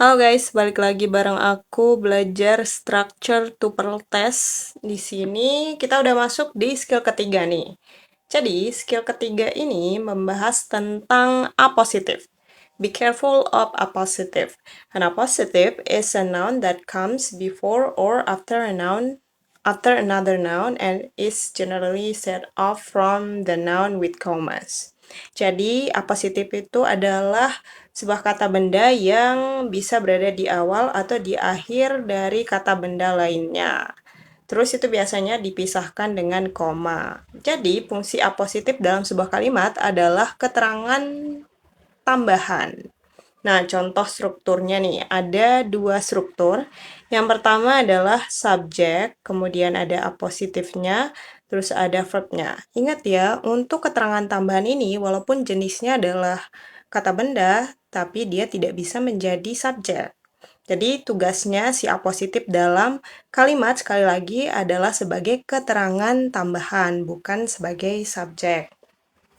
Halo guys, balik lagi bareng aku belajar structure tuple test. Di sini kita udah masuk di skill ketiga nih. Jadi, skill ketiga ini membahas tentang appositive. Be careful of appositive. An appositive is a noun that comes before or after a noun after another noun and is generally set off from the noun with commas. Jadi, appositif itu adalah sebuah kata benda yang bisa berada di awal atau di akhir dari kata benda lainnya. Terus itu biasanya dipisahkan dengan koma. Jadi, fungsi apositif dalam sebuah kalimat adalah keterangan tambahan. Nah, contoh strukturnya nih, ada dua struktur. Yang pertama adalah subjek, kemudian ada apositifnya, terus ada verbnya. Ingat ya, untuk keterangan tambahan ini, walaupun jenisnya adalah kata benda, tapi dia tidak bisa menjadi subjek. Jadi, tugasnya si apositif dalam kalimat, sekali lagi, adalah sebagai keterangan tambahan, bukan sebagai subjek.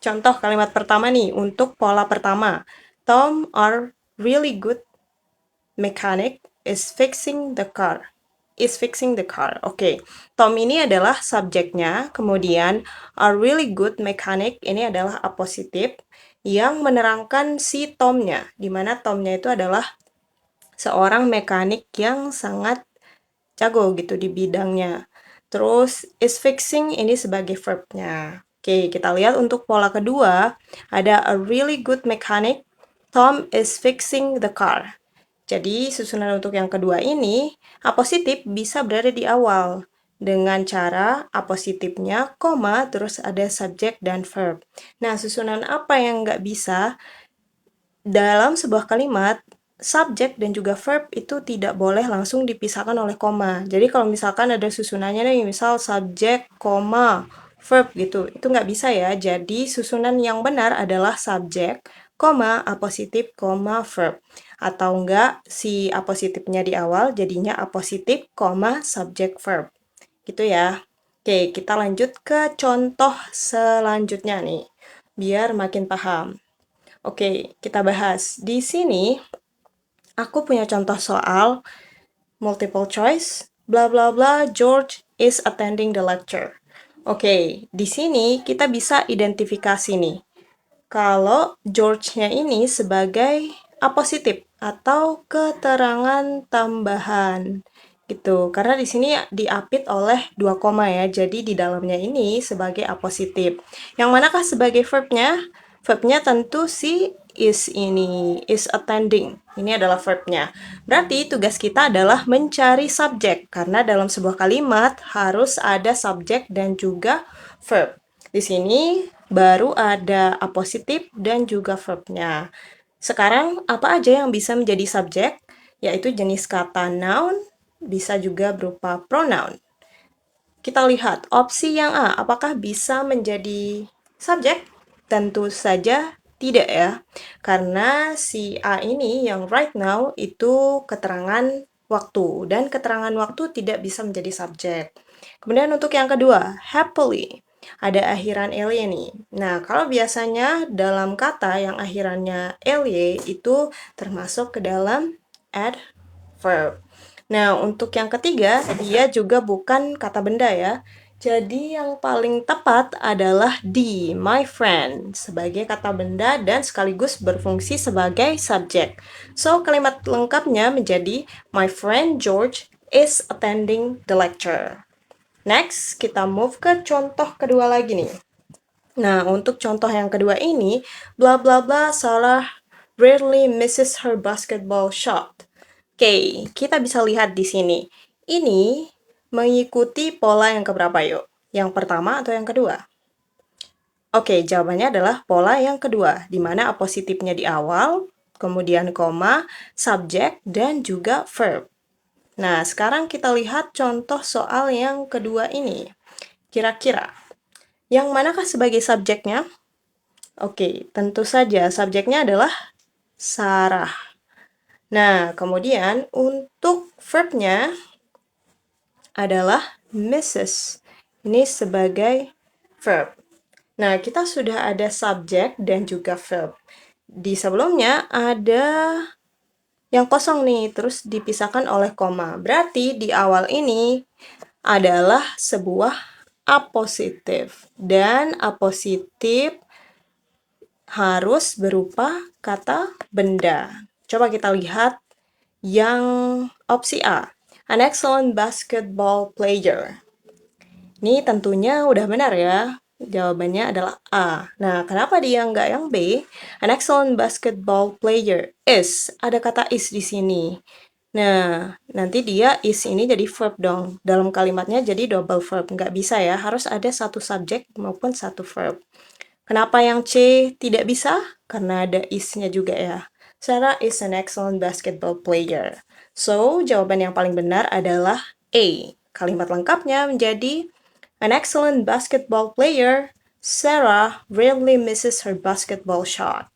Contoh kalimat pertama nih, untuk pola pertama. Tom are really good mechanic is fixing the car. Is fixing the car. Oke, Tom ini adalah subjeknya, kemudian a really good mechanic ini adalah apositif yang menerangkan si Tomnya, di mana Tomnya itu adalah seorang mekanik yang sangat jago gitu di bidangnya. Terus is fixing ini sebagai verbnya. Oke, kita lihat untuk pola kedua, ada a really good mechanic, Tom is fixing the car. Jadi, susunan untuk yang kedua ini, apositif bisa berada di awal dengan cara apositifnya, koma, terus ada subjek dan verb. Nah, susunan apa yang nggak bisa? Dalam sebuah kalimat, subjek dan juga verb itu tidak boleh langsung dipisahkan oleh koma. Jadi, kalau misalkan ada susunannya nih, misal subjek, koma, verb gitu, itu nggak bisa ya. Jadi, susunan yang benar adalah subjek, koma, apositif, koma, verb. Atau enggak, si apositifnya di awal jadinya apositif, koma, subjek, verb. Gitu ya. Oke, kita lanjut ke contoh selanjutnya nih, biar makin paham. Oke, kita bahas. Di sini, aku punya contoh soal multiple choice, bla bla bla, George is attending the lecture. Oke, di sini kita bisa identifikasi nih, kalau George-nya ini sebagai apositif atau keterangan tambahan gitu. Karena di sini diapit oleh dua koma ya. Jadi di dalamnya ini sebagai apositif. Yang manakah sebagai verbnya? Verbnya tentu si is ini, is attending. Ini adalah verbnya. Berarti tugas kita adalah mencari subjek. Karena dalam sebuah kalimat harus ada subjek dan juga verb. Di sini baru ada apositif dan juga verbnya. Sekarang, apa aja yang bisa menjadi subjek? Yaitu jenis kata noun, bisa juga berupa pronoun. Kita lihat opsi yang A, apakah bisa menjadi subjek? Tentu saja tidak ya, karena si A ini yang right now itu keterangan waktu, dan keterangan waktu tidak bisa menjadi subjek. Kemudian untuk yang kedua, happily. Ada akhiran ly nih. Nah, kalau biasanya dalam kata yang akhirannya ly itu termasuk ke dalam adverb. Nah, untuk yang ketiga, dia juga bukan kata benda ya. Jadi yang paling tepat adalah di my friend sebagai kata benda dan sekaligus berfungsi sebagai subjek. So, kalimat lengkapnya menjadi my friend George is attending the lecture. Next, kita move ke contoh kedua lagi nih. Nah, untuk contoh yang kedua ini, bla bla bla, Sarah rarely misses her basketball shot. Oke, kita bisa lihat di sini. Ini mengikuti pola yang keberapa yuk? Yang pertama atau yang kedua? Oke, jawabannya adalah pola yang kedua, di mana apositifnya di awal, kemudian koma, subjek, dan juga verb. Nah, sekarang kita lihat contoh soal yang kedua ini. Kira-kira, yang manakah sebagai subjeknya? Oke, tentu saja subjeknya adalah Sarah. Nah, kemudian untuk verbnya adalah Mrs. Ini sebagai verb. Nah, kita sudah ada subjek dan juga verb. Di sebelumnya ada yang kosong nih, terus dipisahkan oleh koma. Berarti di awal ini adalah sebuah apositif. Dan apositif harus berupa kata benda. Coba kita lihat yang opsi A. An excellent basketball player. Ini tentunya udah benar ya. Jawabannya adalah A. Nah, kenapa dia nggak yang B? An excellent basketball player is. Ada kata is di sini. Nah, nanti dia is ini jadi verb dong. Dalam kalimatnya jadi double verb. Nggak bisa ya, harus ada satu subjek maupun satu verb. Kenapa yang C tidak bisa? Karena ada is-nya juga ya. Sarah is an excellent basketball player. So, jawaban yang paling benar adalah A. Kalimat lengkapnya menjadi an excellent basketball player. Sarah rarely misses her basketball shot.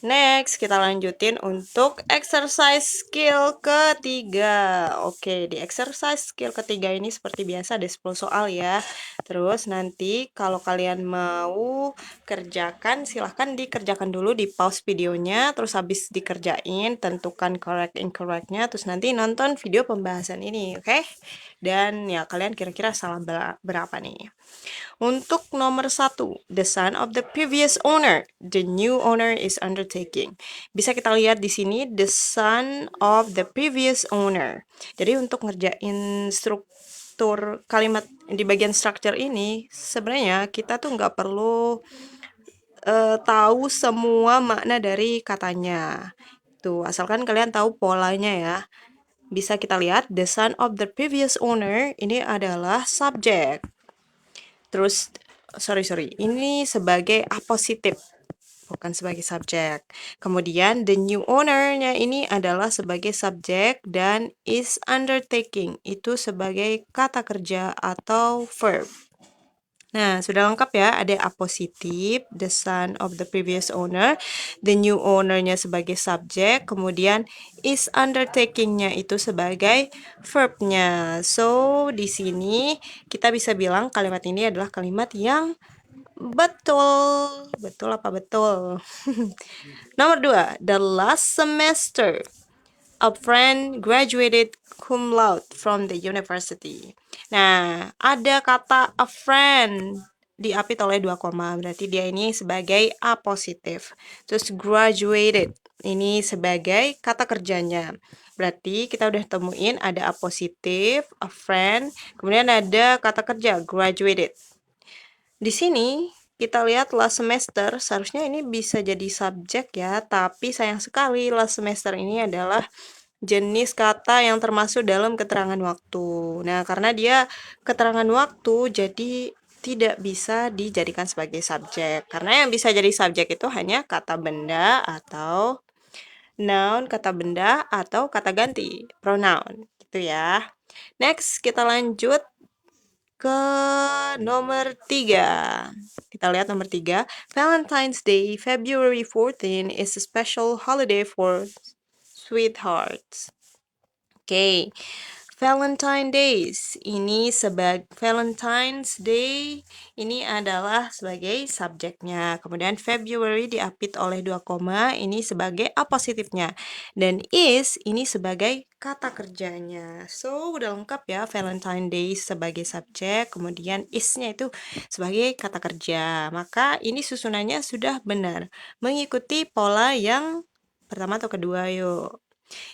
Next, kita lanjutin untuk exercise skill ketiga. Oke, di exercise skill ketiga ini seperti biasa ada 10 soal ya. Terus nanti kalau kalian mau kerjakan, silahkan dikerjakan dulu di pause videonya. Terus habis dikerjain, tentukan correct incorrectnya. Terus nanti nonton video pembahasan ini, oke? Dan ya kalian kira-kira salah berapa nih? Untuk nomor 1, the son of the previous owner, the new owner is undertaking. Bisa kita lihat di sini, the son of the previous owner. Jadi untuk ngerjain struktur kalimat di bagian structure ini, sebenarnya kita tuh nggak perlu tahu semua makna dari katanya. Tuh, asalkan kalian tahu polanya ya. Bisa kita lihat, the son of the previous owner ini adalah subjek. Terus, sorry, ini sebagai apositif, bukan sebagai subjek. Kemudian, the new owner-nya ini adalah sebagai subjek dan is undertaking, itu sebagai kata kerja atau verb. Nah, sudah lengkap ya, ada apositif, the son of the previous owner, the new owner-nya sebagai subjek, kemudian is undertaking-nya itu sebagai verb-nya. So, di sini kita bisa bilang kalimat ini adalah kalimat yang betul. Betul apa betul? Nomor 2, the last semester, a friend graduated cum laude from the university. Nah, ada kata a friend diapit oleh 2 koma, berarti dia ini sebagai apositif. Terus graduated, ini sebagai kata kerjanya. Berarti kita udah temuin ada apositif, a friend, kemudian ada kata kerja, graduated. Di sini kita lihat last semester, seharusnya ini bisa jadi subjek ya, tapi sayang sekali last semester ini adalah jenis kata yang termasuk dalam keterangan waktu. Nah, karena dia keterangan waktu, jadi tidak bisa dijadikan sebagai subjek. Karena yang bisa jadi subjek itu hanya kata benda atau noun, kata benda atau kata ganti, pronoun. Gitu ya. Next, kita lanjut ke nomor 3. Kita lihat nomor 3. Valentine's Day, February 14 is a special holiday for sweethearts. Oke, Valentine Days ini Valentine's Day ini adalah sebagai subjeknya. Kemudian February diapit oleh 2 koma, ini sebagai apositifnya. Dan is ini sebagai kata kerjanya. So, udah lengkap ya Valentine Days sebagai subjek, kemudian is-nya itu sebagai kata kerja. Maka ini susunannya sudah benar. Mengikuti pola yang pertama atau kedua, yuk.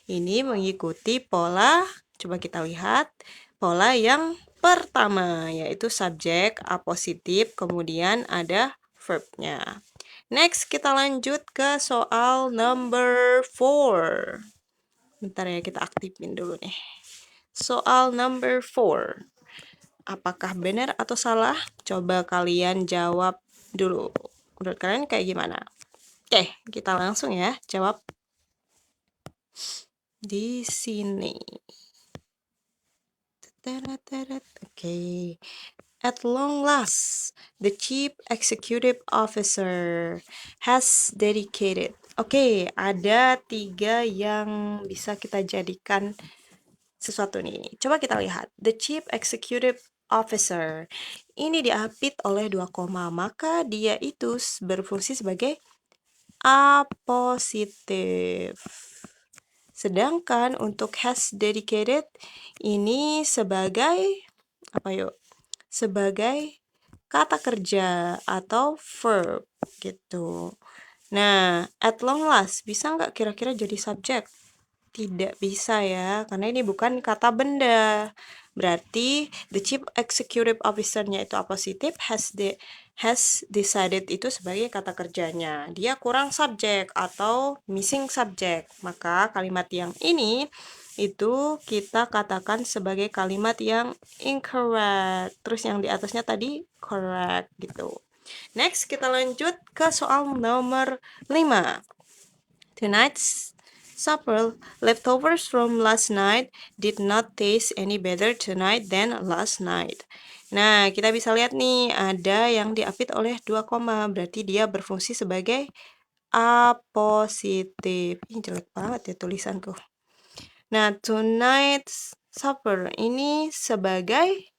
Ini mengikuti pola, coba kita lihat, pola yang pertama, yaitu subjek, apositif, kemudian ada verb-nya. Next, kita lanjut ke soal number 4. Bentar ya, kita aktifin dulu nih. Soal number 4. Apakah benar atau salah? Coba kalian jawab dulu. Menurut kalian kayak gimana? Oke, kita langsung ya jawab di sini. Oke. At long last, the chief executive officer has dedicated. Oke, ada 3 yang bisa kita jadikan sesuatu nih. Coba kita lihat. The chief executive officer. Ini diapit oleh 2 koma, maka dia itu berfungsi sebagai apositif. Sedangkan untuk has dedicated ini sebagai apa yuk? Sebagai kata kerja atau verb gitu. Nah, at long last bisa nggak kira-kira jadi subjek? Tidak bisa ya, karena ini bukan kata benda. Berarti the chief executive officer-nya itu positif, has decided itu sebagai kata kerjanya. Dia kurang subjek atau missing subject. Maka kalimat yang ini itu kita katakan sebagai kalimat yang incorrect. Terus yang di atasnya tadi correct gitu. Next, kita lanjut ke soal nomor 5. Tonight's supper, leftovers from last night, did not taste any better tonight than last night. Nah, kita bisa lihat nih, ada yang diapit oleh 2 koma, berarti dia berfungsi sebagai apositif. Ini jelek banget ya tulisanku. Nah, tonight's supper ini sebagai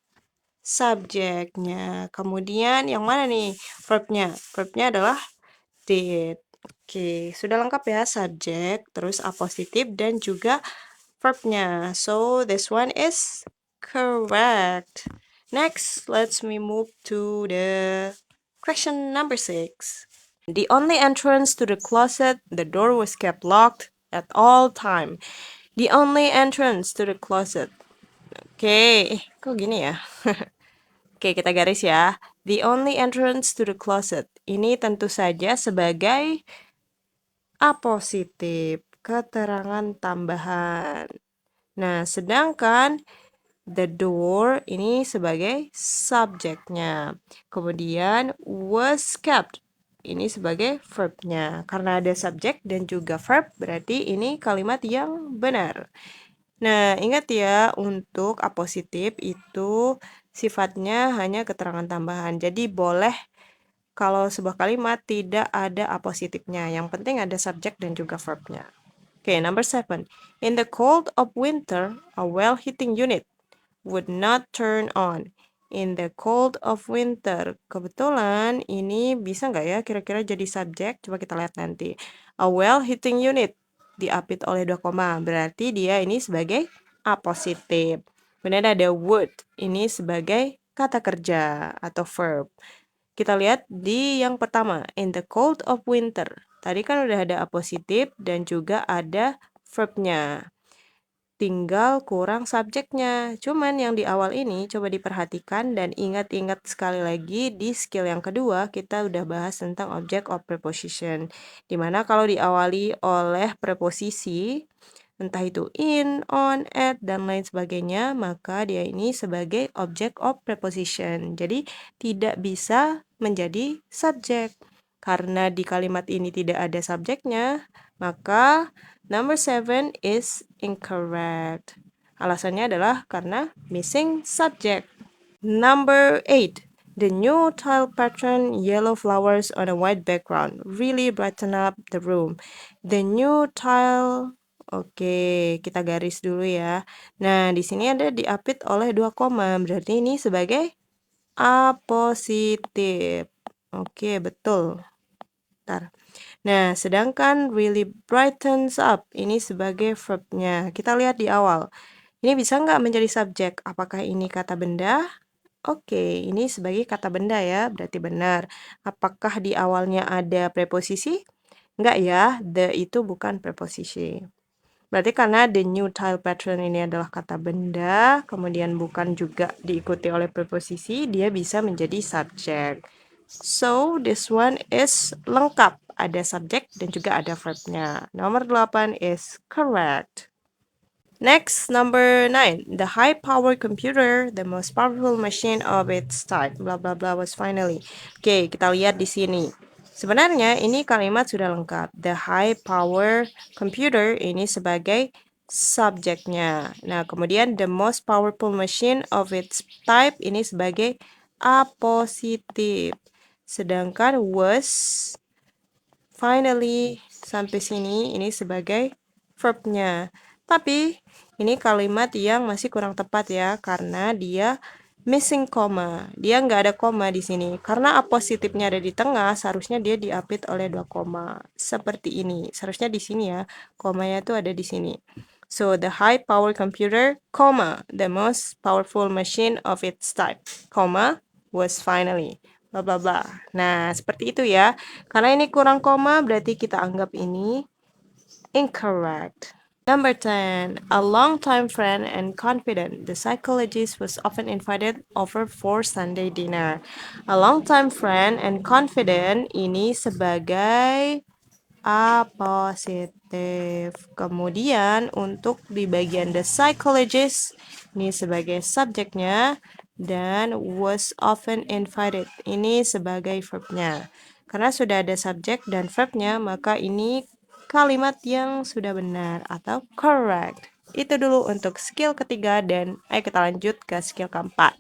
subjeknya. Kemudian yang mana nih verbnya? Verbnya adalah did. Oke, sudah lengkap ya subjek, terus apositif dan juga verbnya. So this one is correct. Next, let's move to the question number 6. The only entrance to the closet, the door was kept locked at all time. The only entrance to the closet. Oke, kok gini ya? Oke, kita garis ya. The only entrance to the closet. Ini tentu saja sebagai apositif, keterangan tambahan. Nah, sedangkan the door ini sebagai subjeknya. Kemudian was kept ini sebagai verbnya. Karena ada subjek dan juga verb, berarti ini kalimat yang benar. Nah, ingat ya, untuk apositif itu sifatnya hanya keterangan tambahan. Jadi boleh kalau sebuah kalimat tidak ada apositifnya. Yang penting ada subjek dan juga verbnya. Okay, number 7. In the cold of winter, a well heating unit would not turn on. In the cold of winter. Kebetulan ini bisa nggak ya kira-kira jadi subjek? Coba kita lihat nanti. A well heating unit diapit oleh 2 koma. Berarti dia ini sebagai apositif. Kemudian ada would. Ini sebagai kata kerja atau verb. Kita lihat di yang pertama, in the cold of winter. Tadi kan udah ada apositif dan juga ada verbnya. Tinggal kurang subjeknya. Cuman yang di awal ini coba diperhatikan dan ingat-ingat sekali lagi di skill yang kedua kita udah bahas tentang object of preposition. Dimana kalau diawali oleh preposisi, entah itu in, on, at, dan lain sebagainya, maka dia ini sebagai object of preposition. Jadi tidak bisa menjadi subjek. Karena di kalimat ini tidak ada subjeknya, maka number 7 is incorrect. Alasannya adalah karena missing subject. Number 8. The new tile pattern, yellow flowers on a white background, really brighten up the room. The new tile, oke, kita garis dulu ya. Nah, di sini ada diapit oleh 2 koma, berarti ini sebagai apositif. Oke, betul. Bentar. Nah, sedangkan really brightens up, ini sebagai verbnya. Kita lihat di awal. Ini bisa nggak menjadi subjek? Apakah ini kata benda? Oke, ini sebagai kata benda ya, berarti benar. Apakah di awalnya ada preposisi? Enggak ya, the itu bukan preposisi. Berarti karena the new tile pattern ini adalah kata benda, kemudian bukan juga diikuti oleh preposisi, dia bisa menjadi subjek. So, this one is lengkap. Ada subjek dan juga ada verbnya. Nomor 8 is correct. Next, number 9. The high-power computer, the most powerful machine of its type, blah blah blah was finally. Oke, kita lihat di sini. Sebenarnya ini kalimat sudah lengkap. The high-power computer ini sebagai subjeknya. Nah, kemudian the most powerful machine of its type ini sebagai apositif. Sedangkan was finally sampai sini ini sebagai verbnya. Tapi ini kalimat yang masih kurang tepat ya karena dia missing comma. Dia nggak ada koma di sini. Karena apositifnya ada di tengah, seharusnya dia diapit oleh 2 koma. Seperti ini. Seharusnya di sini ya. Komanya tuh ada di sini. So, the high power computer, comma, the most powerful machine of its type, comma, was finally, bla bla bla. Nah, seperti itu ya. Karena ini kurang koma, berarti kita anggap ini incorrect. Number 10, a longtime friend and confidant, the psychologist was often invited over for Sunday dinner. A longtime friend and confidant ini sebagai A positif. Kemudian untuk di bagian the psychologist ini sebagai subjeknya dan was often invited ini sebagai verbnya. Karena sudah ada subjek dan verbnya, maka ini kalimat yang sudah benar atau correct. Itu dulu untuk skill ketiga dan ayo kita lanjut ke skill keempat.